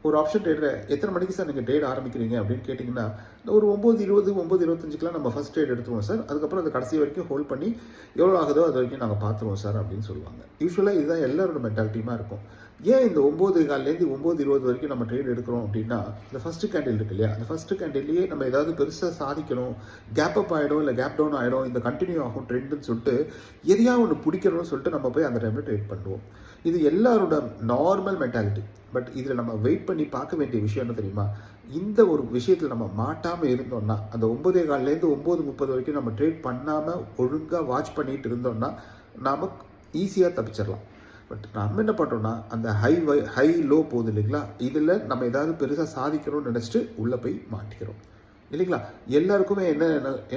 ஒரு ஆப்ஷன் ட்ரேடரை எத்தனை மணிக்கு சார் நீங்கள் ட்ரேட் ஆரம்பிக்கிறீங்க அப்படின்னு கேட்டிங்கன்னா, ஒரு 9:20 9:25க்குலாம் நம்ம ஃபஸ்ட் ட்ரேட் எடுத்துருவோம் சார். அதுக்கப்புறம் அது கடைசி வரைக்கும் ஹோல்ட் பண்ணி எவ்வளோ ஆகுதோ அது வரைக்கும் நாங்கள் பார்த்துருவோம் சார் அப்படின்னு சொல்லுவாங்க. யூஸ்வலாக இதுதான் எல்லாரோட மென்டாலிட்டியுமா இருக்கும். ஏன் இந்த 9:15லேருந்து 9:20 வரைக்கும் நம்ம ட்ரேட் எடுக்கிறோம் அப்படின்னா, இந்த ஃபஸ்ட்டு கேண்டில் இருக்கு இல்லையா, அந்த ஃபஸ்ட்டு கேண்டில்லையே நம்ம ஏதாவது பெருசாக சாதிக்கணும், கேப் அப் ஆகிடும் இல்லை கேப் டவுன் ஆகிடும், இந்த கண்டினியூ ஆகும் ட்ரெண்டுன்னு சொல்லிட்டு எதையாவது ஒன்று பிடிக்கணும்னு சொல்லிட்டு நம்ம போய் அந்த டைமில் ட்ரேட் பண்ணுவோம். இது எல்லாரோட நார்மல் மென்டாலிட்டி. பட் இதில் நம்ம வெயிட் பண்ணி பார்க்க வேண்டிய விஷயம் என்ன தெரியுமா, இந்த ஒரு விஷயத்தில் நம்ம மாட்டாமல் இருந்தோம்னா, அந்த 9:15லேருந்து 9:30 வரைக்கும் நம்ம ட்ரேட் பண்ணாமல் ஒழுங்காக வாட்ச் பண்ணிட்டு இருந்தோம்னா நாம் ஈஸியாக தப்பிச்சிடலாம். பட் நம்ம என்ன பண்ணுறோம்னா, அந்த ஹை லோ போகுது இல்லைங்களா, இதில் நம்ம ஏதாவது பெருசாக சாதிக்கணும்னு நினச்சிட்டு உள்ளே போய் மாட்டிக்கிறோம் இல்லைங்களா. எல்லாருக்குமே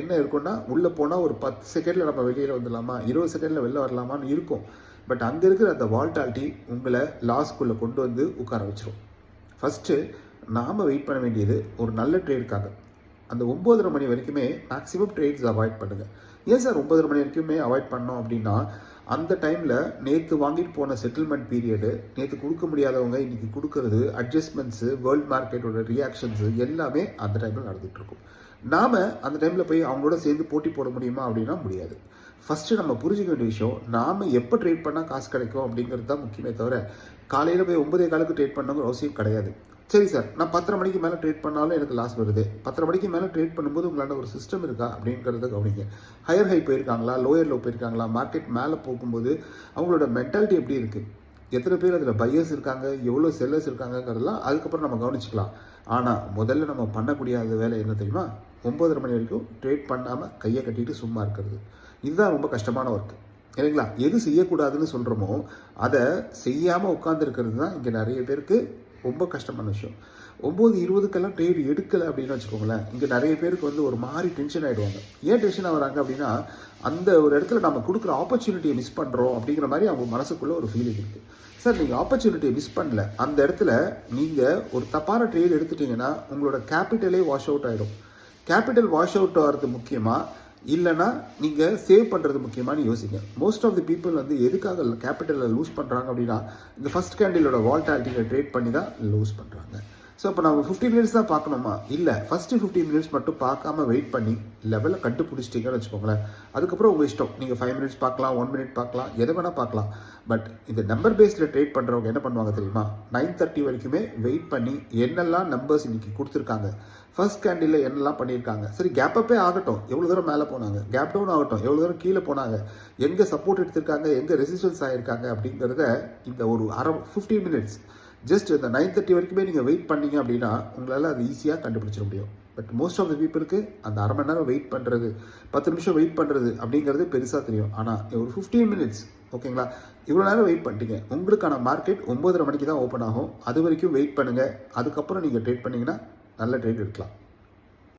என்ன இருக்குன்னா, உள்ளே போனால் ஒரு 10 செகண்டில் நம்ம வெளியில் வந்துடலாமா, 20 செகண்டில் வெளில வரலாமான்னு இருக்கும். பட் அங்கே இருக்கிற அந்த வால்டாலிட்டி உங்களை லாஸ்க்குள்ளே கொண்டு வந்து உட்கார வச்சிரும். ஃபஸ்ட்டு நாம் வெயிட் பண்ண வேண்டியது ஒரு நல்ல ட்ரேடுக்காக. அந்த 9:30 மணி வரைக்குமே மேக்ஸிமம் ட்ரேட்ஸ் அவாய்ட் பண்ணுங்கள். ஏன் சார் 9:30 மணி வரைக்குமே அவாய்ட் பண்ணோம் அப்படின்னா, அந்த டைமில் நேற்று வாங்கிட்டு போன செட்டில்மெண்ட் பீரியடு, நேற்று கொடுக்க முடியாதவங்க இன்றைக்கி கொடுக்கறது, அட்ஜஸ்ட்மெண்ட்ஸு, வேர்ல்டு மார்க்கெட்டோட ரியாக்ஷன்ஸு எல்லாமே அந்த டைமில் நடந்துகிட்ருக்கும். நாம் அந்த டைமில் போய் அவங்களோட சேர்ந்து போட்டி போட முடியுமா அப்படின்னா முடியாது. ஃபஸ்ட்டு நம்ம புரிஞ்சிக்க வேண்டிய விஷயம், நாம் எப்போ ட்ரேட் பண்ணால் காசு கிடைக்கும் அப்படிங்கிறது தான் முக்கியமே தவிர, காலையில் போய் 9:15க்கு ட்ரேட் பண்ணணுங்கிற அவசியம் கிடையாது. சரி சார், நான் 10:30 மணிக்கு மேலே ட்ரேட் பண்ணாலும் எனக்கு லாஸ் வருது. 10:30 மணிக்கு மேலே ட்ரேட் பண்ணும்போது உங்களால் ஒரு சிஸ்டம் இருக்கா அப்படிங்கிறத கவனிங்க. ஹையர் ஹை போயிருக்காங்களா, லோயர் லோ போயிருக்காங்களா, மார்க்கெட் மேலே போகும்போது அவங்களோட மென்டாலிட்டி எப்படி இருக்குது, எத்தனை பேர் அதில் பையர்ஸ் இருக்காங்க, எவ்வளோ செல்லர்ஸ் இருக்காங்கிறதெல்லாம் அதுக்கப்புறம் நம்ம கவனிச்சிக்கலாம். ஆனால் முதல்ல நம்ம பண்ணக்கூடிய வேலை என்ன தெரியுமா, 9:30 மணி வரைக்கும் ட்ரேட் பண்ணாமல் கையை கட்டிட்டு சும்மா இருக்கிறது. இதுதான் ரொம்ப கஷ்டமான ஒர்க்கு இல்லைங்களா. எது செய்யக்கூடாதுன்னு சொல்கிறோமோ அதை செய்யாமல் உட்காந்துருக்கிறது தான் இங்கே நிறைய பேருக்கு ரொம்ப கஷ்டமான விஷயம். 9:20க்கெல்லாம் ட்ரேட் எடுக்கலை அப்படின்னு வச்சுக்கோங்களேன், இங்கே நிறைய பேருக்கு வந்து ஒரு மாதிரி டென்ஷன் ஆகிடுவாங்க. ஏன் டென்ஷன் ஆகிறாங்க அப்படின்னா, அந்த ஒரு இடத்துல நம்ம கொடுக்குற ஆப்பர்ச்சுனிட்டியை மிஸ் பண்ணுறோம் அப்படிங்கிற மாதிரி அவங்க மனசுக்குள்ளே ஒரு ஃபீலிங் இருக்குது. சார், நீங்கள் ஆப்பர்ச்சுனிட்டியை மிஸ் பண்ணல, அந்த இடத்துல நீங்கள் ஒரு தப்பான ட்ரேட் எடுத்துட்டிங்கன்னா உங்களோட கேபிட்டலே வாஷ் அவுட் ஆகிடும். கேபிட்டல் வாஷ் அவுட் ஆகிறது முக்கியமாக இல்லைனா நீங்கள் சேவ் பண்ணுறது முக்கியமானு யோசிங்க. மோஸ்ட் ஆஃப் தி பீப்புள் வந்து எதுக்காக கேபிட்டலில் லூஸ் பண்ணுறாங்க அப்படின்னா, இந்த ஃபஸ்ட் கேண்டிலோட வால்டாலிட்டியை ட்ரேட் பண்ணி தான் லூஸ் பண்ணுறாங்க. ஸோ இப்போ நம்ம 15 மினிட்ஸ் தான் பார்க்கணுமா, இல்லை ஃபஸ்ட்டு 15 மினிட்ஸ் மட்டும் பார்க்காம வெயிட் பண்ணி லெவலில் கண்டுபிடிச்சிட்டிங்கன்னு வச்சுக்கோங்களேன். அதுக்கப்புறம் உங்கள் இஷ்டம், நீங்கள் 5 மினிட்ஸ் பார்க்கலாம், 1 மினிட் பார்க்கலாம், எதை வேணால் பார்க்கலாம். பட் இந்த நம்பர் பேஸில் ட்ரேட் பண்ணுறவங்க என்ன பண்ணுவாங்க தெரியுமா, 9:30 வரைக்குமே வெயிட் பண்ணி என்னெல்லாம் நம்பர்ஸ் இன்றைக்கி கொடுத்துருக்காங்க, ஃபர்ஸ்ட் கேண்டில் என்னெல்லாம் பண்ணியிருக்காங்க, சரி கேப் அப்பே ஆகட்டும், எவ்வளோ தூரம் மேலே போனாங்க, கேப் டவுன் ஆகட்டும், எவ்வளோ தூரம் கீழே போனாங்க, எங்கே சப்போர்ட் எடுத்திருக்காங்க, எங்கே ரெசிஸ்டன்ஸ் ஆகியிருக்காங்க அப்படிங்கிறத இந்த ஒரு 15 மினிட்ஸ் ஜஸ்ட் இந்த 9:30 வரைக்குமே நீங்கள் வெயிட் பண்ணீங்க அப்படின்னா உங்களால் அது ஈஸியாக கண்டுபிடிச்சிட முடியும். பட் மோஸ்ட் ஆஃப் த பீப்புளுக்கு அந்த அரை மணி நேரம் வெயிட் பண்ணுறது, 10 நிமிஷம் வெயிட் பண்ணுறது அப்படிங்கிறது பெருசாக தெரியும். ஆனால் ஒரு 15 மினிட்ஸ் ஓகேங்களா, இவ்வளோ நேரம் வெயிட் பண்ணிட்டீங்க, உங்களுக்கான மார்க்கெட் 9:30 மணிக்கு தான் ஓப்பன் ஆகும். அது வரைக்கும் வெயிட் பண்ணுங்கள். அதுக்கப்புறம் நீங்கள் ட்ரேட் பண்ணிங்கன்னா நல்ல ட்ரேட் எடுக்கலாம்.